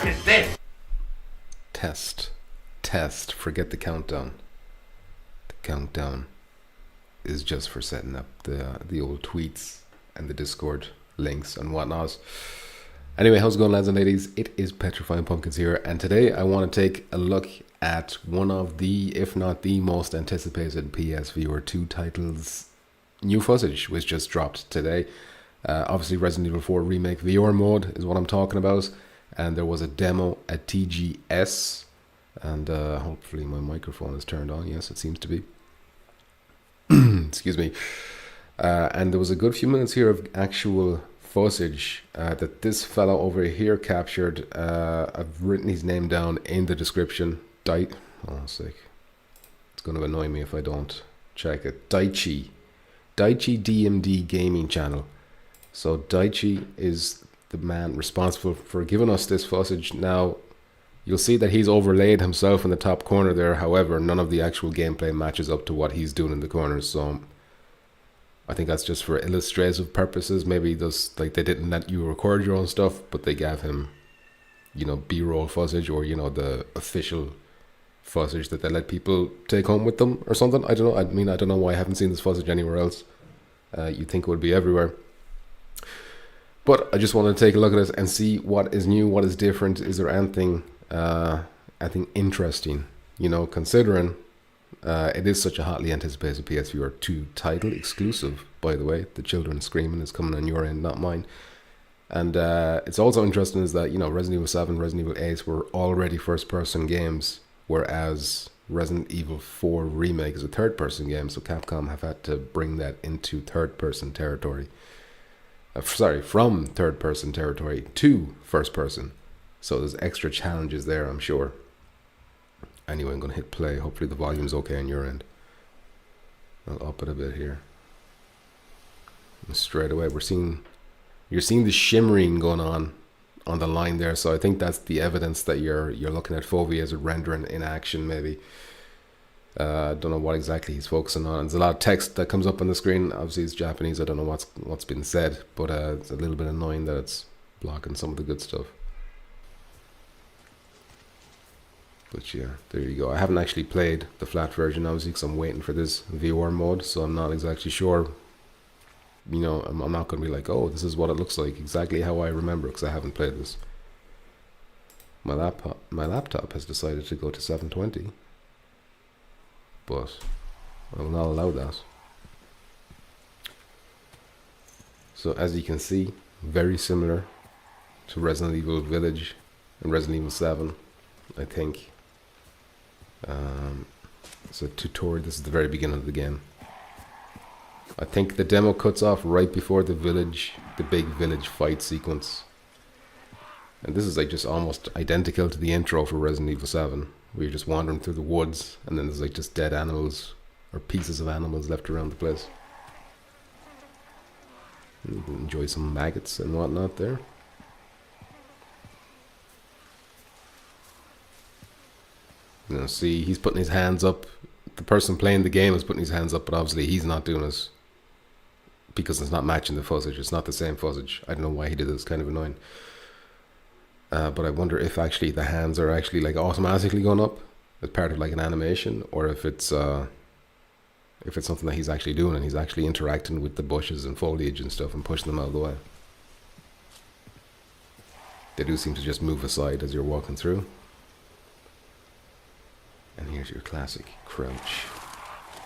is this? Test. Forget the countdown. The countdown is just for setting up the old tweets and the Discord links and whatnot. Anyway, how's it going, lads and ladies? It is Petrifying Pumpkins here, and today I want to take a look at one of the, if not the most anticipated PSVR 2 titles. New footage was just dropped today. Obviously, Resident Evil 4 Remake VR Mode is what I'm talking about, and there was a demo at TGS, and hopefully my microphone is turned on. Yes, it seems to be. Excuse me. And there was a good few minutes here of actual footage that this fellow over here captured. I've written his name down in the description. It's going to annoy me if I don't check it. Daichi DMD Gaming Channel. So Daichi is the man responsible for giving us this footage. Now, you'll see that he's overlaid himself in the top corner there. However, none of the actual gameplay matches up to what he's doing in the corners. So I think that's just for illustrative purposes. Maybe just like they didn't let you record your own stuff, but they gave him, B-roll footage, or the official footage that they let people take home with them or something. I don't know. I mean, I don't know why I haven't seen this footage anywhere else. You'd think it would be everywhere. But I just want to take a look at it and see what is new, what is different. Is there anything interesting? Considering it is such a hotly anticipated PSVR 2 title, exclusive, by the way. The children screaming is coming on your end, not mine. And it's also interesting is that, Resident Evil 7, Resident Evil 8 were already first-person games, whereas Resident Evil 4 Remake is a third-person game, so Capcom have had to bring that into third-person territory. From third-person territory to first-person. So there's extra challenges there, I'm sure. Anyway, I'm going to hit play. Hopefully the volume's okay on your end. I'll up it a bit here. And straight away, you're seeing the shimmering going on the line there. So I think that's the evidence that you're looking at Fovey as a rendering in action, maybe. I don't know what exactly he's focusing on. There's a lot of text that comes up on the screen. Obviously, it's Japanese. I don't know what's been said, but it's a little bit annoying that it's blocking some of the good stuff. But yeah, there you go. I haven't actually played the flat version, obviously, because I'm waiting for this VR mode, so I'm not exactly sure. I'm not going to be like, oh, this is what it looks like, exactly how I remember, because I haven't played this. My laptop has decided to go to 720. But I will not allow that. So as you can see, very similar to Resident Evil Village and Resident Evil 7, I think. It's a tutorial. This is the very beginning of the game. I think the demo cuts off right before the big village fight sequence. And this is like just almost identical to the intro for Resident Evil 7. Where you're just wandering through the woods, and then there's like just dead animals or pieces of animals left around the place. You can enjoy some maggots and whatnot there. See, he's putting his hands up. The person playing the game is putting his hands up, but obviously he's not doing it because it's not matching the footage. It's not the same footage. I don't know why he did this. It's kind of annoying. But I wonder if actually the hands are actually like automatically going up as part of like an animation, or if it's something that he's actually doing and he's actually interacting with the bushes and foliage and stuff and pushing them out of the way. They do seem to just move aside as you're walking through. And here's your classic crouch.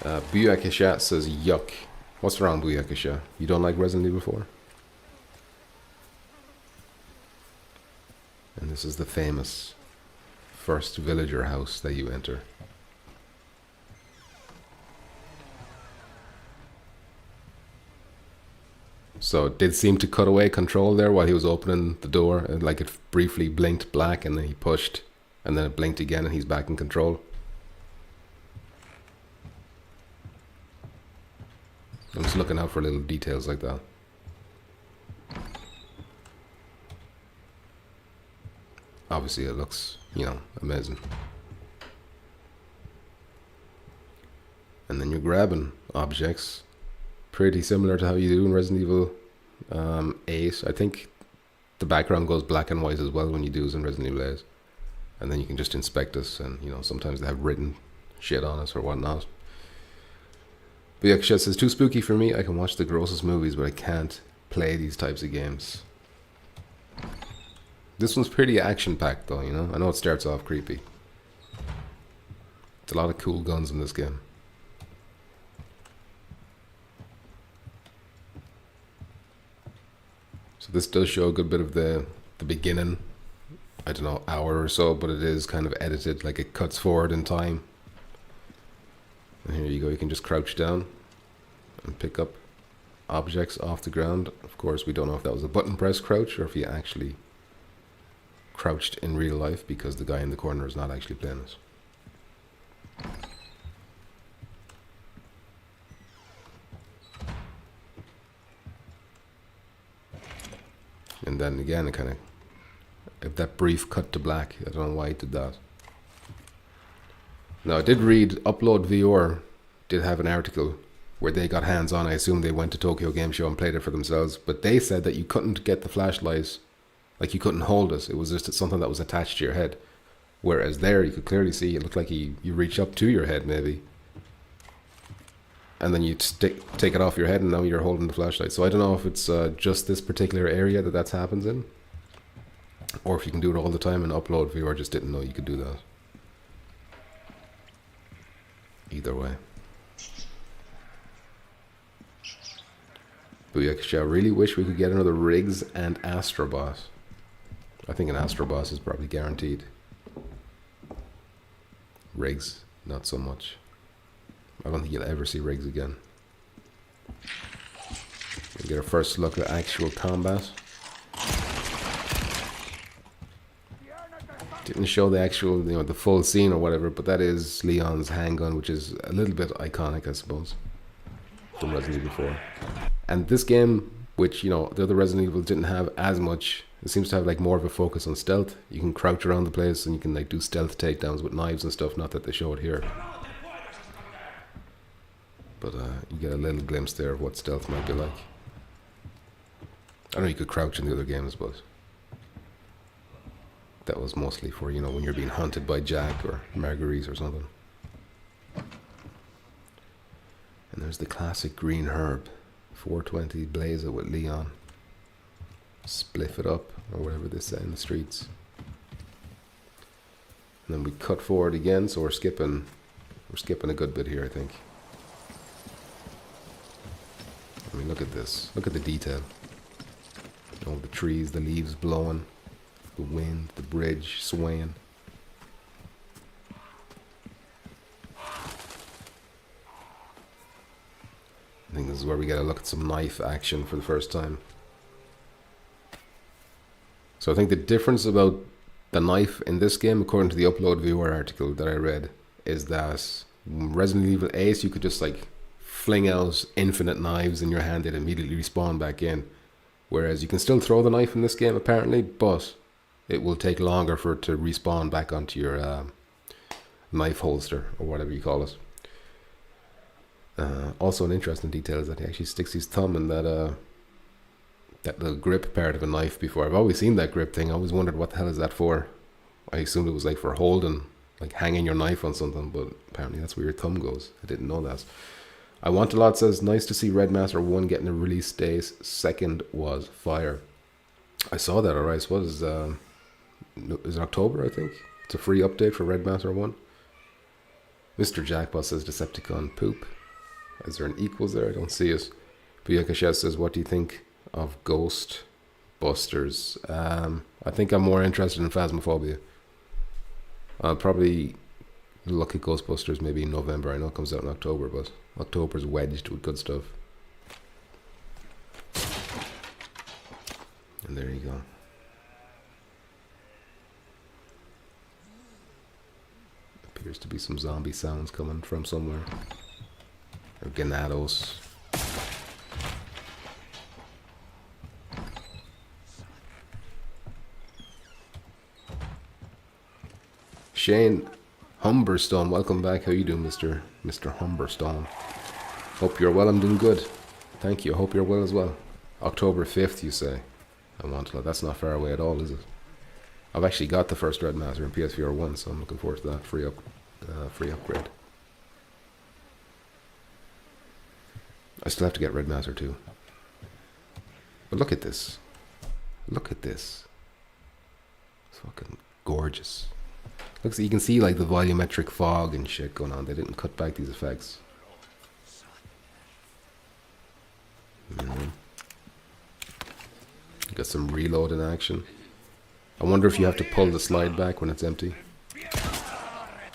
Buyakisha says yuck. What's wrong, Buyakisha? You don't like Resident Evil 4? And this is the famous first villager house that you enter. So it did seem to cut away control there while he was opening the door. And like it briefly blinked black and then he pushed. And then it blinked again and he's back in control. I'm just looking out for little details like that. Obviously it looks, amazing. And then you're grabbing objects. Pretty similar to how you do in Resident Evil 8. I think the background goes black and white as well when you do it in Resident Evil 8. And then you can just inspect us, and you know, sometimes they have written shit on us or whatnot. But yeah, Kshet says, too spooky for me. I can watch the grossest movies, but I can't play these types of games. This one's pretty action-packed though, you know? I know it starts off creepy. There's a lot of cool guns in this game. So this does show a good bit of the beginning, I don't know, hour or so, but it is kind of edited, like it cuts forward in time. And here you go, you can just crouch down and pick up objects off the ground. Of course, we don't know if that was a button press crouch or if he actually crouched in real life, because the guy in the corner is not actually playing us. And then again, it kind of, if that brief cut to black, I don't know why it did that. Now, I did read Upload VR did have an article where they got hands on. I assume they went to Tokyo Game Show and played it for themselves, but they said that you couldn't get the flashlights, like you couldn't hold it. It was just something that was attached to your head. Whereas there, you could clearly see it looked like you reach up to your head maybe, and then you take it off your head, and now you're holding the flashlight. So I don't know if it's just this particular area that happens in, or if you can do it all the time. And Upload VR just didn't know you could do that. Either way. But yeah, I really wish we could get another Riggs and Astrobot. I think an Astrobot is probably guaranteed. Riggs, not so much. I don't think you'll ever see Riggs again. We'll get our first look at actual combat. Didn't show the actual, you know, the full scene or whatever, but that is Leon's handgun, which is a little bit iconic, I suppose, from Resident Evil 4. And this game, which, you know, the other Resident Evil didn't have as much, it seems to have like more of a focus on stealth. You can crouch around the place and you can like do stealth takedowns with knives and stuff. Not that they show it here, but you get a little glimpse there of what stealth might be like. I know you could crouch in the other games, but that was mostly for, you know, when you're being hunted by Jack or Marguerite or something. And there's the classic green herb. 420, blaze it with Leon. Spliff it up, or whatever they say in the streets. And then we cut forward again, so we're skipping a good bit here, I think. I mean, look at this. Look at the detail. All the trees, the leaves blowing, the wind, the bridge swaying. I think this is where we get a look at some knife action for the first time. So I think the difference about the knife in this game, according to the Upload VR article that I read, is that Resident Evil 8, you could just like fling out infinite knives in your hand and immediately respawn back in. Whereas you can still throw the knife in this game apparently, but it will take longer for it to respawn back onto your knife holster, or whatever you call it. Also an interesting detail is that he actually sticks his thumb in that little grip part of a knife before. I've always seen that grip thing. I always wondered what the hell is that for. I assumed it was like for holding, like hanging your knife on something, but apparently that's where your thumb goes. I didn't know that. I Want a Lot says, nice to see Red Master 1 getting a release date. Second was fire. I saw that, alright. So what is it October, I think? It's a free update for Red Master 1. Mr. Jackpot says Decepticon poop. Is there an equals there? I don't see it. Buyakashev says, what do you think of Ghost Busters? I think I'm more interested in Phasmophobia. I'll probably look at Ghostbusters maybe in November. I know it comes out in October, but October's wedged with good stuff. And there you go. Appears to be some zombie sounds coming from somewhere. Or Ganados. Shane Humberstone, welcome back. How you doing, Mr. Humberstone? Hope you're well. I'm doing good. Thank you. Hope you're well as well. October 5th, you say. I want to. That's not far away at all, is it? I've actually got the first Red Master in PSVR 1, so I'm looking forward to that free upgrade. I still have to get Red Master 2. But look at this. Look at this. It's fucking gorgeous. Looks, you can see like the volumetric fog and shit going on. They didn't cut back these effects. Got some reload in action. I wonder if you have to pull the slide back when it's empty.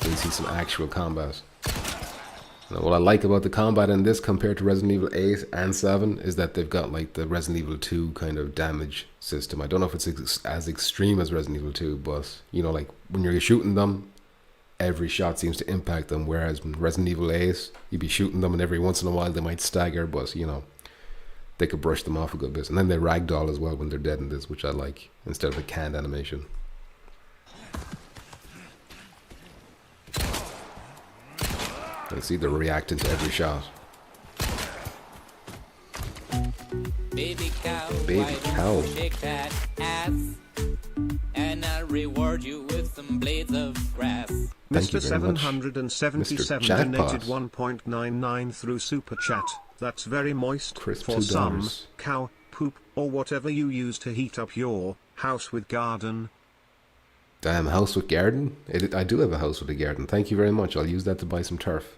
So you see some actual combat. Now, what I like about the combat in this compared to Resident Evil 8 and 7 is that they've got like the Resident Evil 2 kind of damage system. I don't know if it's as extreme as Resident Evil 2, but you know, like when you're shooting them, every shot seems to impact them, whereas in Resident Evil 8, you'd be shooting them and every once in a while they might stagger, but you know, they could brush them off a good bit. And then they ragdoll as well when they're dead in this, which I like, instead of a canned animation. I see they're reacting to every shot. Baby cow, Baby cow. Shake that ass, and I'll reward you with some blades of grass. Thank you Mr. very much, 777 Mr. donated Jackpot. 1.99 through Super Chat. That's very moist. Crisp for $2. some, cow, poop, or whatever you use to heat up your house with garden. Damn, house with garden? I do have a house with a garden. Thank you very much. I'll use that to buy some turf.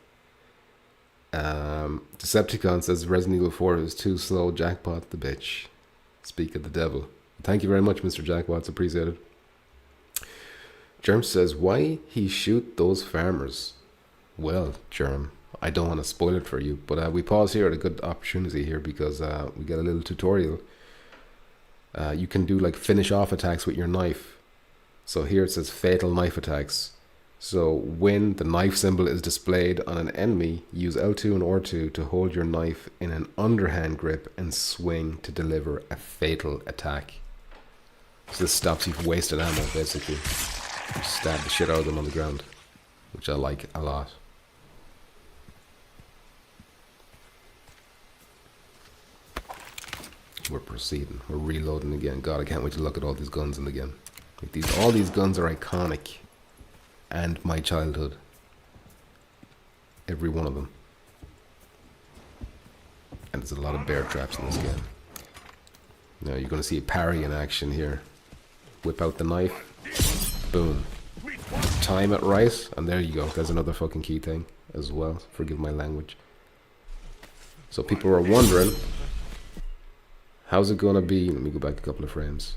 Decepticon says Resident Evil 4 is too slow. Jackpot the bitch. Speak of the devil. Thank you very much, Mr. Jackpot. It's appreciated. Germ says, why he shoot those farmers? Well, Germ, I don't want to spoil it for you, but we pause here at a good opportunity here because we get a little tutorial. You can do like finish off attacks with your knife. So here it says fatal knife attacks. So when the knife symbol is displayed on an enemy, use L2 and R2 to hold your knife in an underhand grip and swing to deliver a fatal attack. So this stops you from wasting ammo, basically. You stab the shit out of them on the ground, which I like a lot. We're proceeding. We're reloading again. God, I can't wait to look at all these guns in again. Like all these guns are iconic. And my childhood. Every one of them. And there's a lot of bear traps in this game. Now you're going to see a parry in action here. Whip out the knife. Boom. Time it right. And there you go. There's another fucking key thing as well. Forgive my language. So people are wondering, how's it going to be? Let me go back a couple of frames.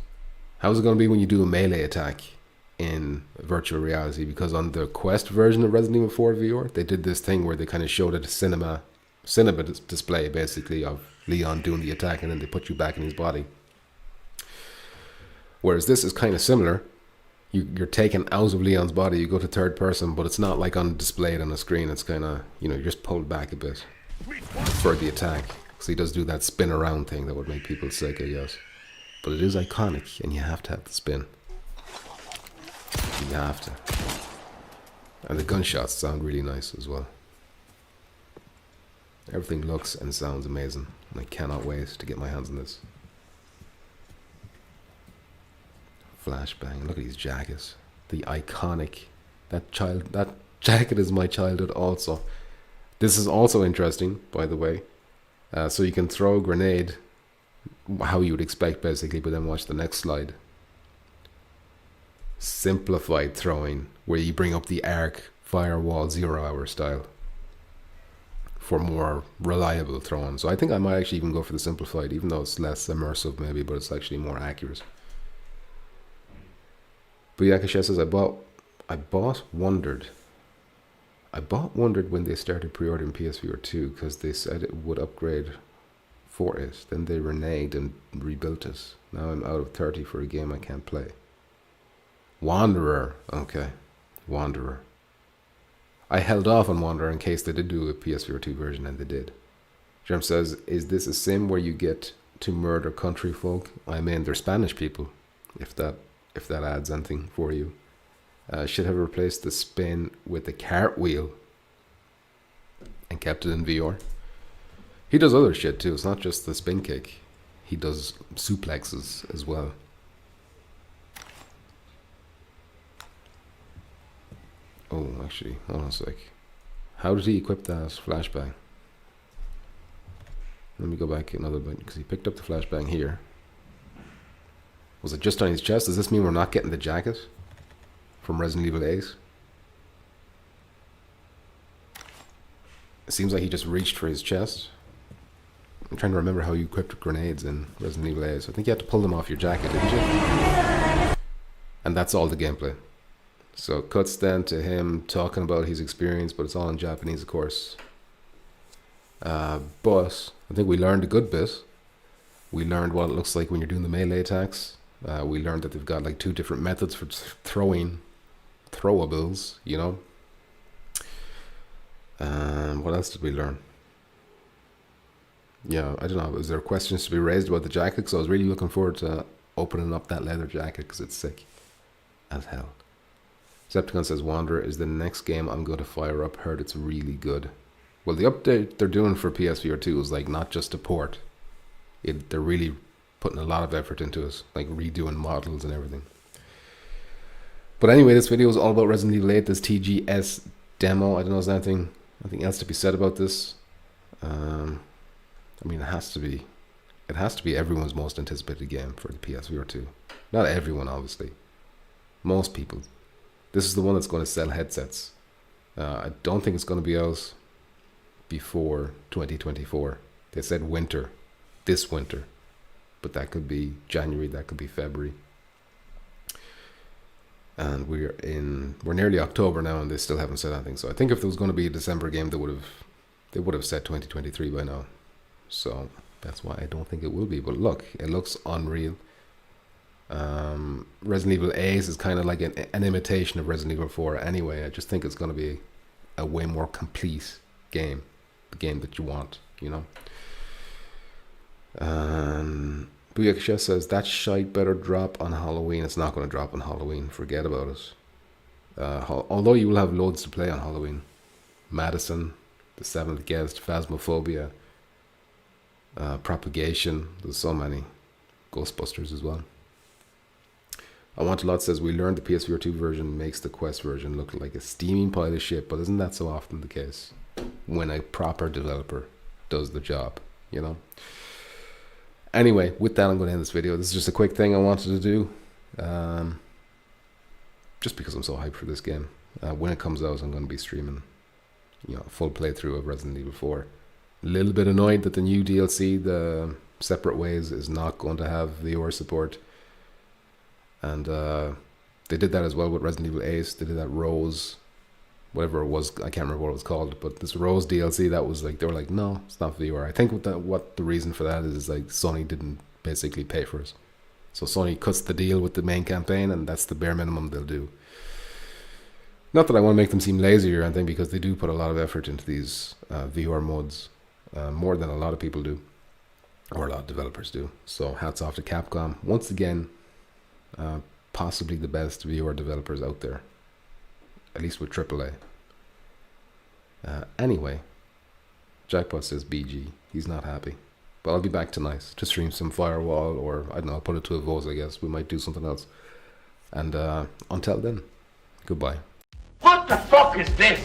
How's it going to be when you do a melee attack in virtual reality? Because on the Quest version of Resident Evil 4 VR, they did this thing where they kind of showed a cinema display basically of Leon doing the attack, and then they put you back in his body. Whereas this is kind of similar. You're taken out of Leon's body, you go to third person, but it's not like on displayed on a screen. It's kind of, you know, you're just pulled back a bit for the attack. So he does do that spin around thing that would make people sick, I guess. But it is iconic, and you have to have the spin. You have to. And the gunshots sound really nice as well. Everything looks and sounds amazing, and I cannot wait to get my hands on this. Flashbang, look at these jackets. The iconic, that jacket is my childhood also. This is also interesting, by the way. So you can throw a grenade how you would expect basically, but then watch the next slide. Simplified throwing, where you bring up the arc firewall 0 hour style for more reliable throwing. So I think I might actually even go for the simplified, even though it's less immersive maybe, but it's actually more accurate. But Yakasha says, I bought Wondered when they started pre-ordering PSVR 2 because they said it would upgrade for it. Then they reneged and rebuilt it. Now I'm out of 30 for a game I can't play. Wanderer. Okay. Wanderer. I held off on Wanderer in case they did do a PSVR 2 version, and they did. Germ says, is this a sim where you get to murder country folk? I mean, they're Spanish people, if that adds anything for you. Should have replaced the spin with the cartwheel and kept it in VR. He does other shit too. It's not just the spin kick. he does suplexes as well. Oh, actually, hold on a sec. How did he equip that flashbang? Let me go back another bit, because he picked up the flashbang here. Was it just on his chest? Does this mean we're not getting the jacket from Resident Evil 8? It seems like he just reached for his chest. I'm trying to remember how you equipped grenades in Resident Evil 8. So I think you had to pull them off your jacket, didn't you? And that's all the gameplay. So it cuts then to him talking about his experience, but it's all in Japanese, of course. But I think we learned a good bit. We learned what it looks like when you're doing the melee attacks. We learned that they've got like 2 different methods for throwing throwables, you know. What else did we learn? Yeah, I don't know. Was there questions to be raised about the jacket? Because I was really looking forward to opening up that leather jacket because it's sick as hell. Decepticon says, Wanderer is the next game I'm going to fire up. Heard it's really good. Well, the update they're doing for PSVR 2 is like not just a port. They're really putting a lot of effort into it, like redoing models and everything. But anyway, this video is all about Resident Evil 8, this TGS demo. I don't know if there's anything else to be said about this. I mean, it has to be everyone's most anticipated game for the PSVR 2. Not everyone, obviously. Most people. This is the one that's going to sell headsets. I don't think it's going to be out before 2024. They said winter, this winter, but that could be January, that could be February. And we're nearly October now, and they still haven't said anything. So I think if there was going to be a December game, they would have said 2023 by now. So that's why I don't think it will be. But look, it looks unreal. Resident Evil 8 is kind of like an imitation of Resident Evil 4 anyway. I just think it's going to be a way more complete game, the game that you want, you know. Booyaka Chef says that shite better drop on Halloween. It's not going to drop on Halloween, forget about it. Although you will have loads to play on Halloween. Madison, The Seventh Guest, Phasmophobia, Propagation, there's so many. Ghostbusters as well. I Want a Lot says, we learned the PSVR 2 version makes the Quest version look like a steaming pile of shit, but isn't that so often the case when a proper developer does the job, you know? Anyway, with that, I'm going to end this video. This is just a quick thing I wanted to do, just because I'm so hyped for this game. When it comes out, I'm going to be streaming, you know, a full playthrough of Resident Evil 4. A little bit annoyed that the new DLC, the Separate Ways, is not going to have VR support. And they did that as well with Resident Evil 8. They did that Rose, whatever it was, I can't remember what it was called, but this Rose DLC, that was like, they were like, no, it's not VR. I think what the reason for that is like Sony didn't basically pay for it. So Sony cuts the deal with the main campaign, and that's the bare minimum they'll do. Not that I want to make them seem lazy or anything, because they do put a lot of effort into these VR modes, more than a lot of people do, or a lot of developers do. So hats off to Capcom. Once again, possibly the best VR developers out there, at least with AAA. Anyway, Jackpot says BG. He's not happy. But I'll be back tonight to stream some Firewall, or I don't know, I'll put it to a vote, I guess. We might do something else. And until then, goodbye. What the fuck is this?